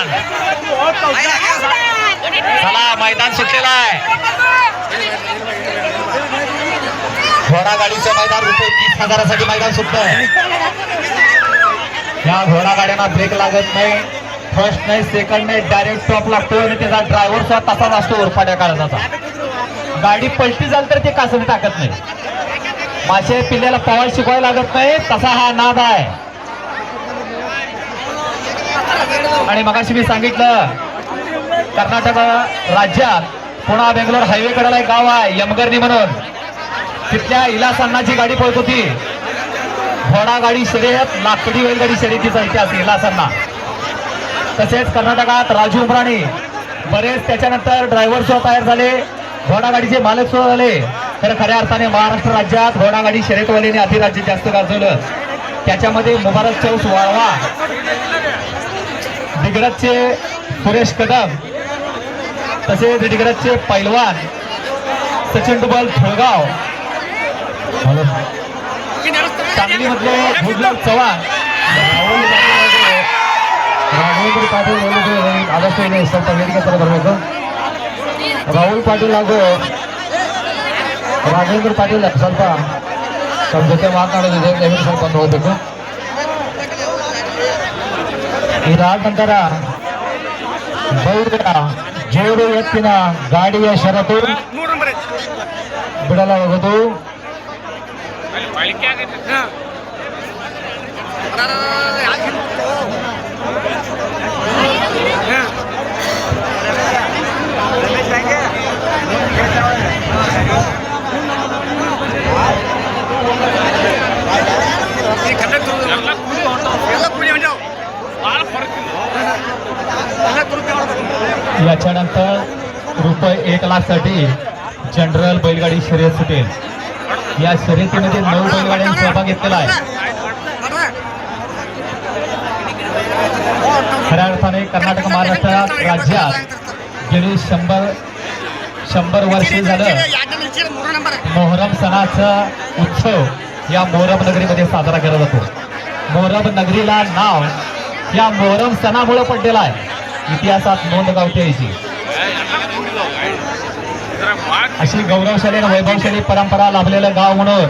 मैदान. चला मैदान सुटलेलं आहे. घोडागाडीचं मैदान ₹30,000साठी मैदान सुटलंय. या घोडागाड्यांना ब्रेक लागत नाही, फर्स्ट नाही सेकंड नाही, डायरेक्ट टॉप लागतो आणि त्याचा ड्रायव्हर सुद्धा तसाच असतो उरफाट्या काळजाचा. गाडी पलटी झाली तर ते कासरी टाकत नाही. मासे पिल्ल्याला पवायला शिकवायला लागत नाही, तसा हा नाद आहे. आणि मगाशी मी सांगितलं कर्नाटक राज्यात पुणा बेंगलोर हायवे कडेला एक गाव आहे यमगर्णी म्हणून. तिथल्या इलासन्नाची गाडी पळत होती. घोडागाडी शर्यत, लाकडी बैलगाडी शर्यतीचा इतिहास इलासन्ना. तसेच कर्नाटकात राजू उमराणी बरेच त्याच्यानंतर ड्रायव्हर सुद्धा तयार झाले, घोडागाडीचे मालक सुद्धा झाले. तर खऱ्या अर्थाने महाराष्ट्र राज्यात घोडागाडी शर्यतवाल्यांनी अधिराज्य जास्त गाजवलं. त्याच्यामध्ये मुबारक चौस वाळवा, दिग्रजचे सुरेश कदम, तसेच दिग्रजचे पैलवान सचिन डुबल थोळगाव, सांगली मधले भुजलाल चव्हाण, राघवेंद्र पाटील आदर्श राहुल पाटील लागो ರಾಘವೇಂದ್ರ ಪಾಟೀಲ್ ಸ್ವಲ್ಪ ನಮ್ಮ ಜೊತೆ ಮಾತನಾಡೋದಿದೆ, ದಯವಿಟ್ಟು ಸ್ವಲ್ಪ ಹೋಗ್ಬೇಕು. ಇದಾದ ನಂತರ ಬೈರ ಜೋಡು ಎತ್ತಿನ ಗಾಡಿಯ ಷರತ್ತು ಬಿಡಲಾಗುವುದು. याच्यानंतर ₹1,00,000साठी जनरल बैलगाडी शर्यत सुटेल. या शर्यतीमध्ये 9 बैलगाड्यांनी सहभाग घेतलेला आहे. खऱ्या अर्थाने कर्नाटक महाराष्ट्र राज्यात गेली 100 वर्षे झालं मोहरम सणाचा उत्सव या मोहरम नगरीमध्ये साजरा केला जातो. मोहरम नगरीला नाव या मोहरम सणामुळे पडलेला आहे. इतिहासात नोंद गावते याची. अशी गौरवशाली आणि वैभवशाली परंपरा लाभलेलं गाव म्हणून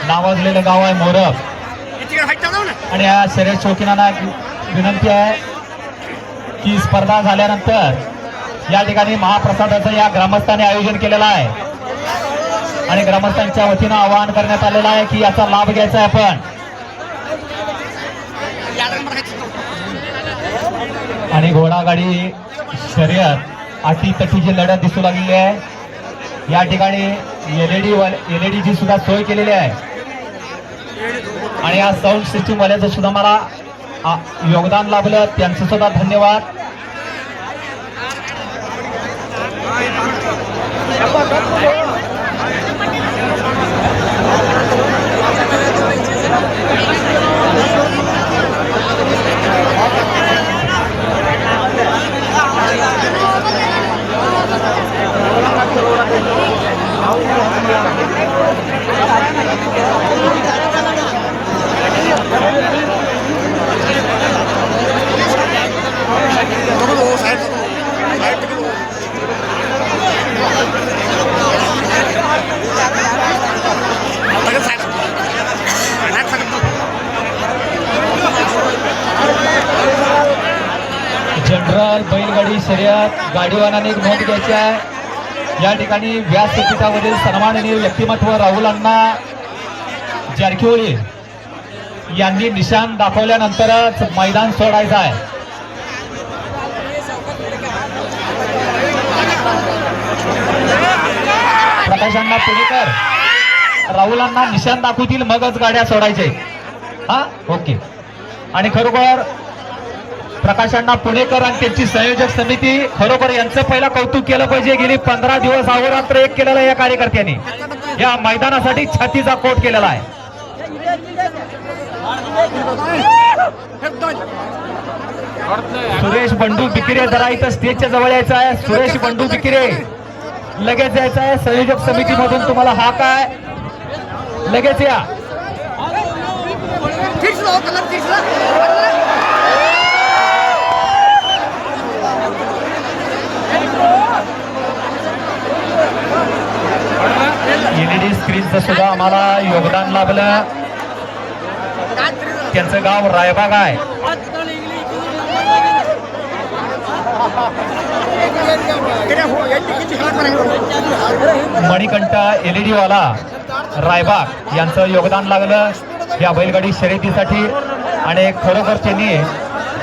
नावाजलेलं गाव आहे मोहरम. आणि या शर्यत शौकीनांना विनंती आहे की स्पर्धा झाल्यानंतर या ठिकाणी महाप्रसादाचं या ग्रामस्थांनी आयोजन केलेलं आहे आणि ग्रामस्थांच्या वतीनं आवाहन करण्यात आलेलं आहे की याचा लाभ घ्यायचा आहे आपण. आणि घोडागाडी शर्यत अटीतटीची लढत दिसू लागलेली आहे. या ठिकाणी एलईडीची सुद्धा सोय केलेली आहे आणि या साऊंड सिस्टीम वाल्याचं सुद्धा मला योगदान लाभलं, त्यांचं सुद्धा धन्यवाद. जनरल बैलगाडी शर्यत गाडीवानाने नोंद घ्यायची आहे. या ठिकाणी व्यासपीठावरील सन्माननीय व्यक्तिमत्व राहुल अण्णा जारकिहोळी यांनी निशाण दाखवल्यानंतरच मैदान सोडायचं आहे. प्रकाशांना पुणेकर राहुलांना निशाण दाखवतील मगच गाड्या सोडायचे. हा ओके. आणि खरोखर प्रकाशांना पुणेकर आणि त्यांची संयोजक समिती खरोखर यांचं पहिला कौतुक केलं पाहिजे. गेली 15 दिवस अहोरात्र एक केलेला या कार्यकर्त्यांनी या मैदानासाठी छातीचा कोट केलेला आहे. सुरेश बंडू बिकिरे जरा इथं स्टेजच्या जवळ यायचं आहे. सुरेश बंडू बिकिरे लगेच यायचं आहे. संयोजक समितीमधून तुम्हाला हा काय लगेच या. LED स्क्रीनचं सुद्धा आम्हाला योगदान लाभलं. त्यांचं गाव रायबाग आहे. मणिकंठ LED वाला रायबाग यांचं योगदान लागलं या बैलगाडी शर्यतीसाठी. आणि खरोखर त्यांनी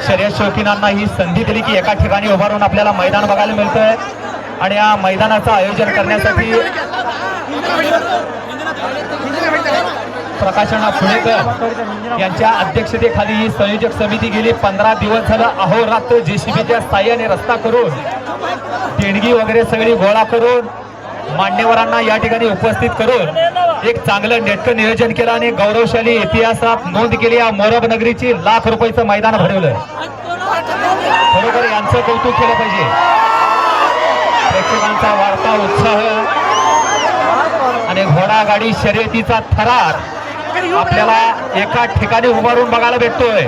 शर्यत शौकीनांना ही संधी दिली की एका ठिकाणी उभारून आपल्याला मैदान बघायला मिळतंय. आणि या मैदानाचं आयोजन करण्यासाठी प्रकाशना फुलेकर यांच्या अध्यक्षतेखाली ही संयोजक समिती गेली 15 दिवस झालं अहोरात्र JCBच्या साह्याने रस्ता करून देणगी वगैरे सगळी गोळा करून मान्यवरांना या ठिकाणी उपस्थित करून एक चांगलं नेटकं नियोजन केलं आणि गौरवशाली इतिहासात नोंद केली. या मोरब नगरीची लाख रुपयाचं मैदान भरवलं. खरोखर यांचं कौतुक केलं पाहिजे. प्रेक्षकांचा वाढता उत्साह आणि घोडागाडी शर्यतीचा थरार आपल्याला एका ठिकाणी उभारून बघायला भेटतोय.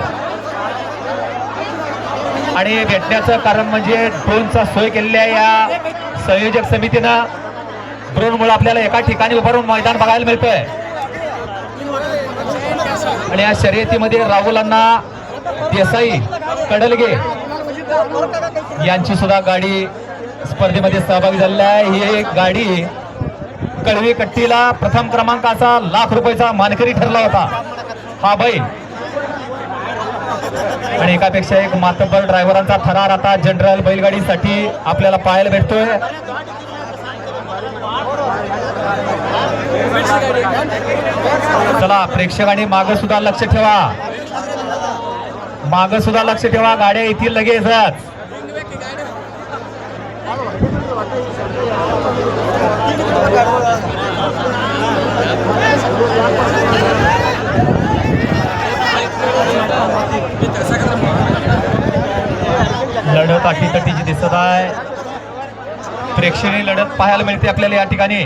आणि भेटण्याचं कारण म्हणजे ड्रोनचा सोय केलेली आहे या संयोजक समितीनं. ड्रोनमुळे आपल्याला एका ठिकाणी उभारून मैदान बघायला मिळतोय. आणि या शर्यतीमध्ये राहुल अण्णा देसाई कडलगे यांची सुद्धा गाडी स्पर्धेमध्ये सहभागी झालेली आहे. ही एक गाडी कळवी कट्टीला प्रथम क्रमांकाचा लाख रुपयाचा मानकरी ठरला होता हा बैल. आणि एकापेक्षा एक मातब्बर ड्रायव्हरांचा थरार आता जनरल बैलगाडीसाठी आपल्याला पाहायला भेटतोय. चला प्रेक्षकांनी मागे सुद्धा लक्ष ठेवा. मागे सुद्धा लक्ष ठेवा. गाड्या येतील लगेचच. लढत अटीतटीची दिसत आहे. प्रेक्षणीय लढत पाहायला मिळते आपल्याला या ठिकाणी.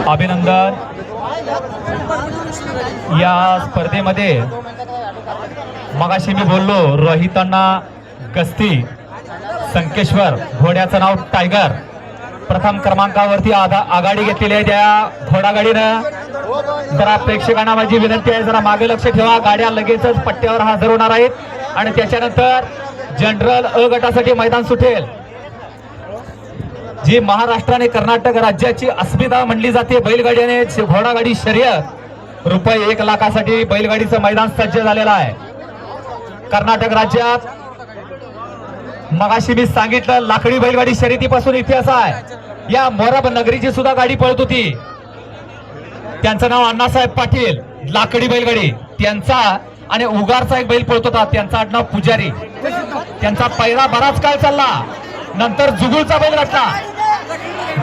अभिनंदन. या स्पर्धेमध्ये मगाशी मी बोललो रोहितांना गस्ती संकेश्वर घोड्याचं नाव टायगर प्रथम क्रमांकावरती आघाडी घेतलेली आहे त्या घोडागाडीनं. जरा प्रेक्षकांना माझी विनंती आहे जरा मागे लक्ष ठेवा. गाड्या लगेचच पट्ट्यावर हजर होणार आहेत आणि त्याच्यानंतर जनरल अ गटासाठी मैदान सुटेल. जी महाराष्ट्र आणि कर्नाटक राज्याची अस्मिता म्हणली जाते बैलगाडीने घोडागाडी शर्यत रुपये 1 लाखासाठी बैलगाडीचं मैदान सज्ज झालेलं आहे. कर्नाटक राज्यात मगाशी मी सांगितलं लाकडी बैलगाडी शर्यतीपासून इतिहास आहे. या मोरब नगरीची सुद्धा गाडी पळत होती. त्यांचं नाव अण्णासाहेब पाटील. लाकडी बैलगाडी त्यांचा आणि उगारचा एक बैल पळत होता त्यांचा आडनाव पुजारी. त्यांचा पैरा बराच काळ चालला. नंतर जुगुळचा बैल घातला.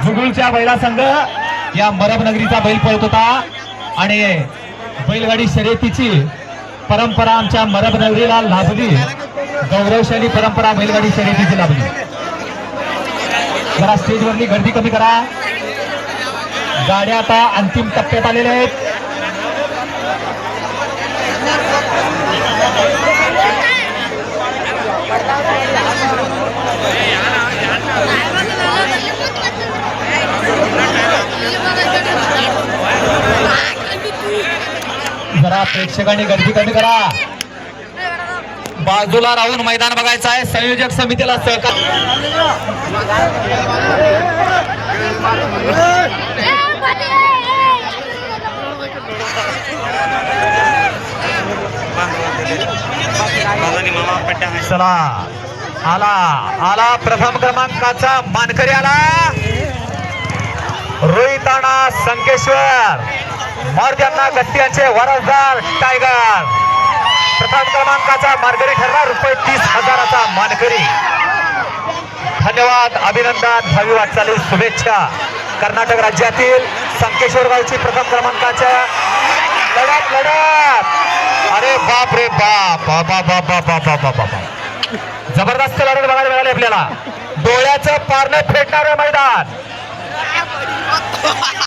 जुगुळच्या बैला संघ या मोरब नगरीचा बैल पळत होता. आणि बैलगाडी शर्यतीची परंपरा आमच्या मोरब नगरीला लाभली. गौरवशाली परंपरा बैलगाडी शर्यतीची लाभली. जरा स्टेजवरली गर्दी कमी करा. गाड्या आता अंतिम टप्प्यात आलेल्या आहेत. जरा प्रेक्षकांनी गर्दी कमी करा. बाजूला राहून मैदान बघायचं आहे. संयोजक समितीला सहकार चला. आला आला प्रथम क्रमांकाचा मानकरी आला. रोहिताना संकेश्वर मर्द्यांना गट्ट्यांचे वरसदार टायगर प्रथम क्रमांकाचा मानकरी ठरला. रुपये 30,000चा मानकरी. धन्यवाद. अभिनंदन. भावी वाटचाली शुभेच्छा. कर्नाटक राज्यातील संकेश्वर गावची प्रथम क्रमांकाच्या लढत. अरे बाप रे बाप. जबरदस्त लढत बघायला मिळाली आपल्याला. डोळ्याचं पारणं फेडणारं मैदान.